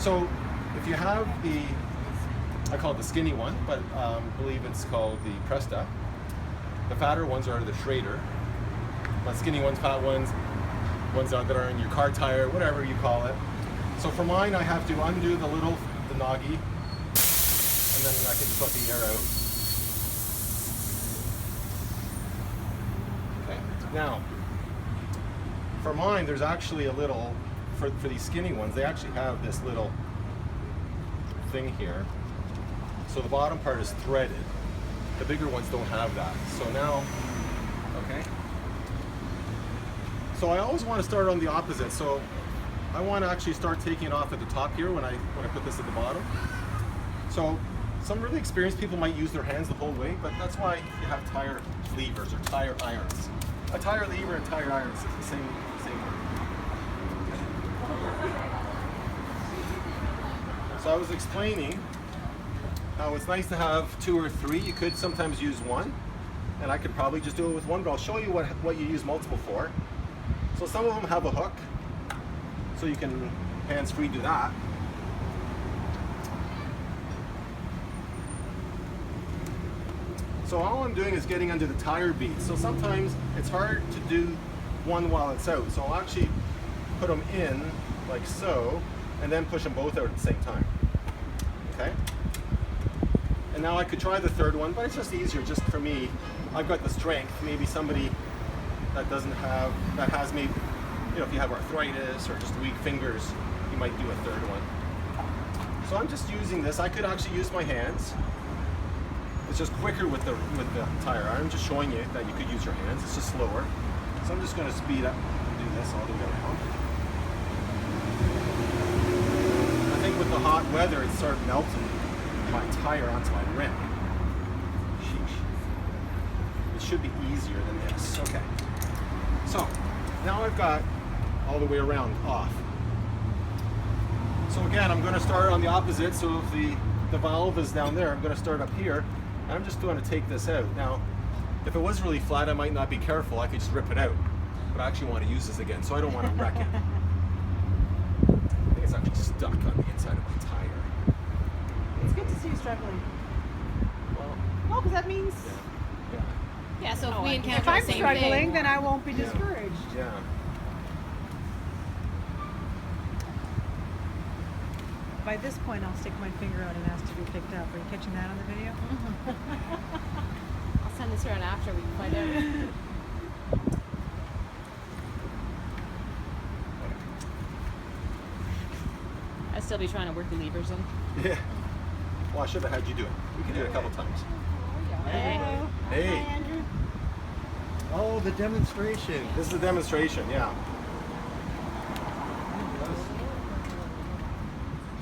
So if you have the, I call it the skinny one, but I believe it's called the Presta. The fatter ones are the Schrader. But skinny ones, fat ones, ones that are in your car tire, whatever you call it. So for mine, I have to undo the noggy, and then I can just let the air out. Okay. Now, for mine, there's actually a little, for these skinny ones, they actually have this little thing here. So the bottom part is threaded. The bigger ones don't have that. So now, okay. So I always want to start on the opposite. So I want to actually start taking it off at the top here when I put this at the bottom. So some really experienced people might use their hands the whole way, but that's why you have tire levers or tire irons. A tire lever and tire irons is the same word. So I was explaining how it's nice to have 2 or 3. You could sometimes use one, and I could probably just do it with one, but I'll show you what you use multiple for. So some of them have a hook, so you can hands-free do that. So all I'm doing is getting under the tire bead. So sometimes it's hard to do one while it's out. So I'll actually put them in like so, and then push them both out at the same time. Okay? And now I could try the third one, but it's just easier just for me. I've got the strength. Maybe somebody that doesn't have, that has maybe, you know, if you have arthritis or just weak fingers, you might do a third one. So I'm just using this. I could actually use my hands. It's just quicker with the tire iron. I'm just showing you that you could use your hands. It's just slower. So I'm just going to speed up and do this all the way around. I think with the hot weather, it started melting my tire onto my rim. Sheesh. It should be easier than this. Okay. So now I've got all the way around off. So again, I'm going to start on the opposite. So if the valve is down there, I'm going to start up here. I'm just going to take this out. Now, if it was really flat, I might not be careful. I could just rip it out. But I actually want to use this again, so I don't want to wreck it. I think it's actually stuck on the inside of my tire. It's good to see you struggling. Well, because that means... Yeah, so if we encounter if I'm the same struggling, thing, then I won't be discouraged. Yeah. By this point, I'll stick my finger out and ask to be picked up. Are you catching that on the video? I'll send this around after we can find out. I'd still be trying to work the levers in. Yeah. Well, I should have had you do it. We can do it a couple times. Hello. Hey. Hi, Andrew. Oh, the demonstration. This is a demonstration, yeah.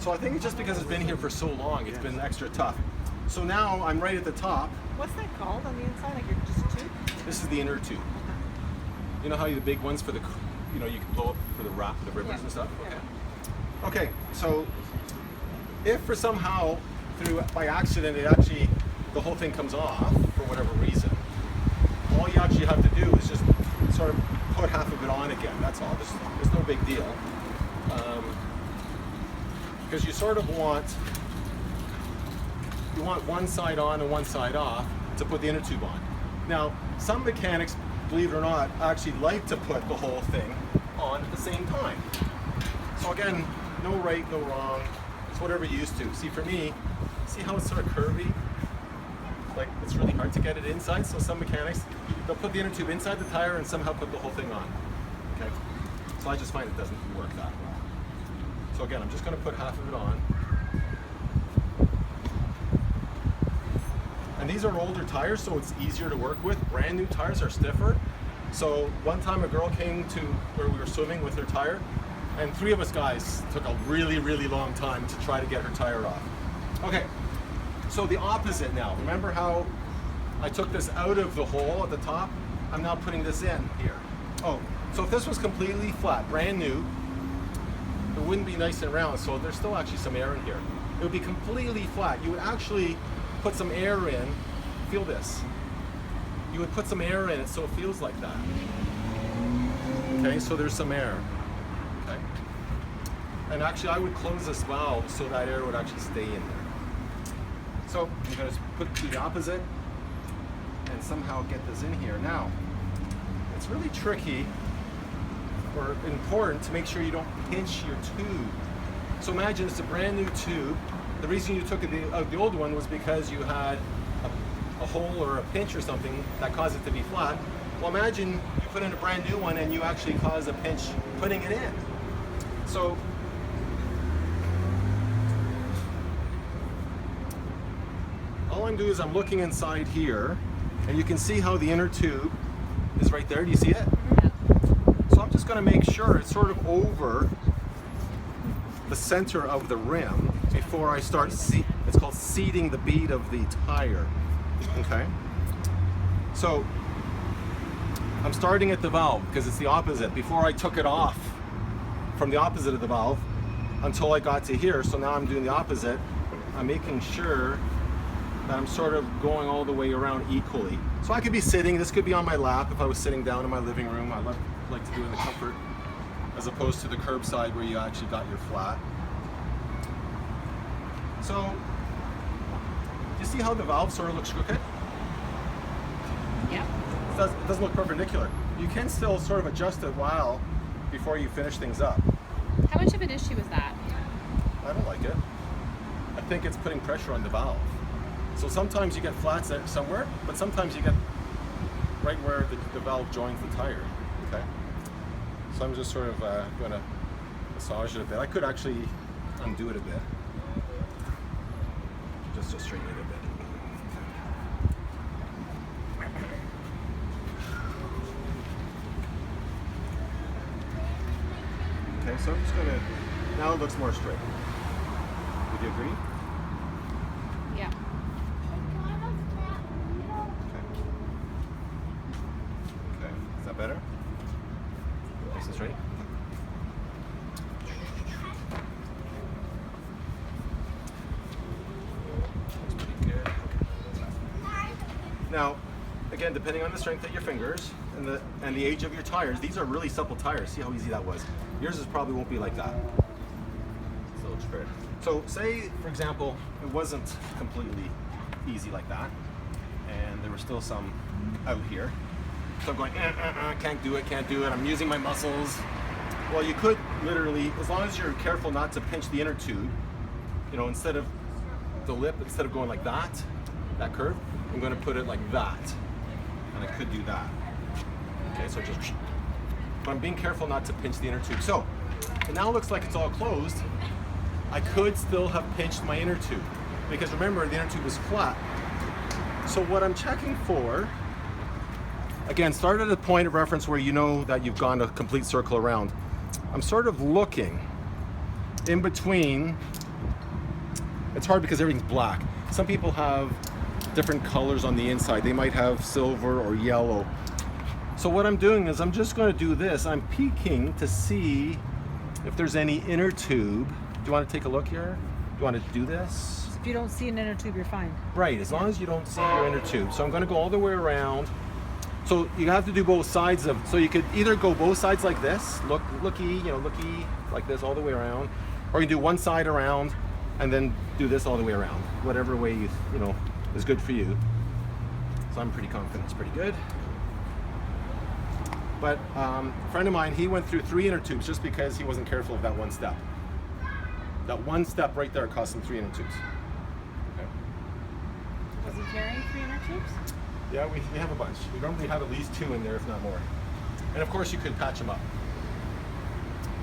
So I think it's just because it's been here for so long, it's been extra tough. So now I'm right at the top. What's that called on the inside? Like you're just tube? This is the inner tube. You know how the big ones for the, you know, you can blow up for the ribbons and stuff? Okay. Okay, so if for somehow, by accident, the whole thing comes off for whatever reason, all you actually have to do is just sort of put half of it on again. That's all. There's no big deal. Because you sort of want one side on and one side off to put the inner tube on. Now, some mechanics, believe it or not, actually like to put the whole thing on at the same time. So again, no right, no wrong. It's whatever you're used to. See, for me, see how it's sort of curvy? Like, it's really hard to get it inside, so some mechanics, they'll put the inner tube inside the tire and somehow put the whole thing on. Okay? So I just find it doesn't work that well. So again, I'm just going to put half of it on. And these are older tires, so it's easier to work with. Brand new tires are stiffer. So one time a girl came to where we were swimming with her tire, and 3 of us guys took a really, really long time to try to get her tire off. Okay, so the opposite now. Remember how I took this out of the hole at the top? I'm now putting this in here. Oh, so if this was completely flat, brand new, it wouldn't be nice and round, so there's still actually some air in here. It would be completely flat. You would actually put some air in. Feel this. You would put some air in it so it feels like that. Okay, so there's some air. Okay. And actually I would close this valve so that air would actually stay in there. So I'm going to put to the opposite and somehow get this in here. Now, it's really tricky or important to make sure you don't pinch your tube. So imagine it's a brand new tube. The reason you took the old one was because you had a hole or a pinch or something that caused it to be flat. Well, imagine you put in a brand new one and you actually cause a pinch putting it in. So all I'm doing is I'm looking inside here, and you can see how the inner tube is right there. Do you see it? Yeah. So I'm just going to make sure it's sort of over the center of the rim before I start it's called seating the bead of the tire. Okay. So I'm starting at the valve because it's the opposite. Before I took it off from the opposite of the valve until I got to here. So now I'm doing the opposite. I'm making sure that I'm sort of going all the way around equally. So I could be sitting, this could be on my lap if I was sitting down in my living room. I like to do it in the comfort as opposed to the curbside where you actually got your flat. So, you see how the valve sort of looks crooked? Yeah. It doesn't look perpendicular. You can still sort of adjust it before you finish things up. How much of an issue is that? I don't like it. I think it's putting pressure on the valve. So sometimes you get flats somewhere, but sometimes you get right where the valve joins the tire. Okay. So I'm just sort of going to massage it a bit. I could actually undo it a bit, just to straighten it a bit. Okay, so I'm just going to. Now it looks more straight. Would you agree? Yeah. Okay, is that better? Nice and straight? Looks pretty good. Now, again, depending on the strength of your fingers and the age of your tires, these are really supple tires. See how easy that was? Yours probably won't be like that. So looks fair. So say, for example, it wasn't completely easy like that, and there were still some out here. So I'm going, can't do it, I'm using my muscles. Well, you could literally, as long as you're careful not to pinch the inner tube, you know, instead of the lip, instead of going like that curve, I'm going to put it like that. And I could do that. Okay, so just, but I'm being careful not to pinch the inner tube. So, it now looks like it's all closed. I could still have pinched my inner tube, because remember, the inner tube is flat. So what I'm checking for, again, start at a point of reference where you know that you've gone a complete circle around. I'm sort of looking in between. It's hard because everything's black. Some people have different colors on the inside. They might have silver or yellow. So what I'm doing is I'm just going to do this. I'm peeking to see if there's any inner tube. Do you want to take a look here? Do you want to do this? If you don't see an inner tube, you're fine. Right, as long as you don't see your inner tube. So I'm going to go all the way around. So you have to do both sides of. So you could either go both sides like this, looky like this all the way around, or you can do one side around and then do this all the way around. Whatever way you know is good for you. So I'm pretty confident it's pretty good. But a friend of mine, he went through 3 inner tubes just because he wasn't careful of that one step. That one step right there cost him 3 inner tubes. Okay. Was he carrying 3 inner tubes? Yeah, we have a bunch. We normally have at least 2 in there, if not more. And of course, you could patch them up.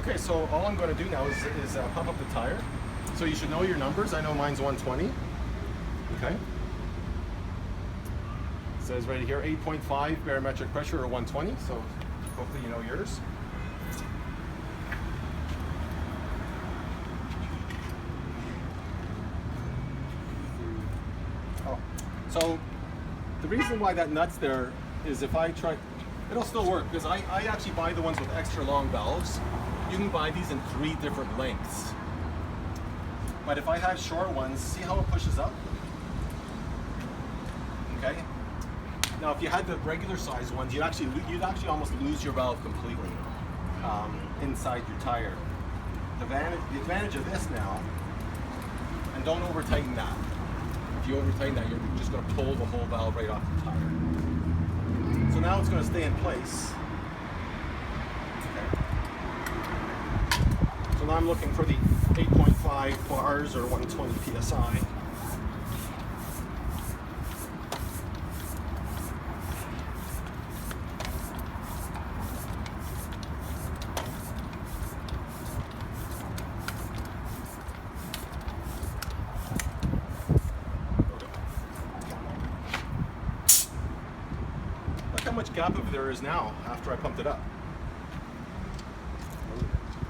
Okay, so all I'm going to do now is pump up the tire. So you should know your numbers. I know mine's 120. Okay. It says right here 8.5 barometric pressure or 120. So hopefully you know yours. Oh, so the reason why that nut's there is if I try, it'll still work because I actually buy the ones with extra long valves. You can buy these in 3 different lengths. But if I had short ones, see how it pushes up? Okay. Now, if you had the regular size ones, you'd actually almost lose your valve completely inside your tire. the advantage of this now, and don't over tighten that. If you over tighten that, you're just going to pull the whole valve right off the tire. So now it's going to stay in place. Okay. So now I'm looking for the 8.5 bars or 120 psi. Look how much gap over there is now after I pumped it up.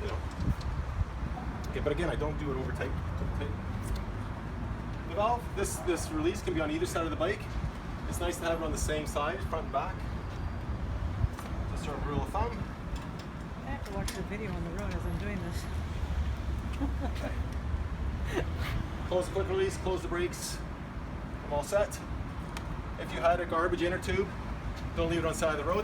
You know. Okay, but again, I don't do it over tight. The valve, this release can be on either side of the bike. It's nice to have it on the same side, front and back. Just sort of rule of thumb. I have to watch the video on the road as I'm doing this. Close the quick release, close the brakes. I'm all set. If you had a garbage inner tube, don't leave it on the side of the road.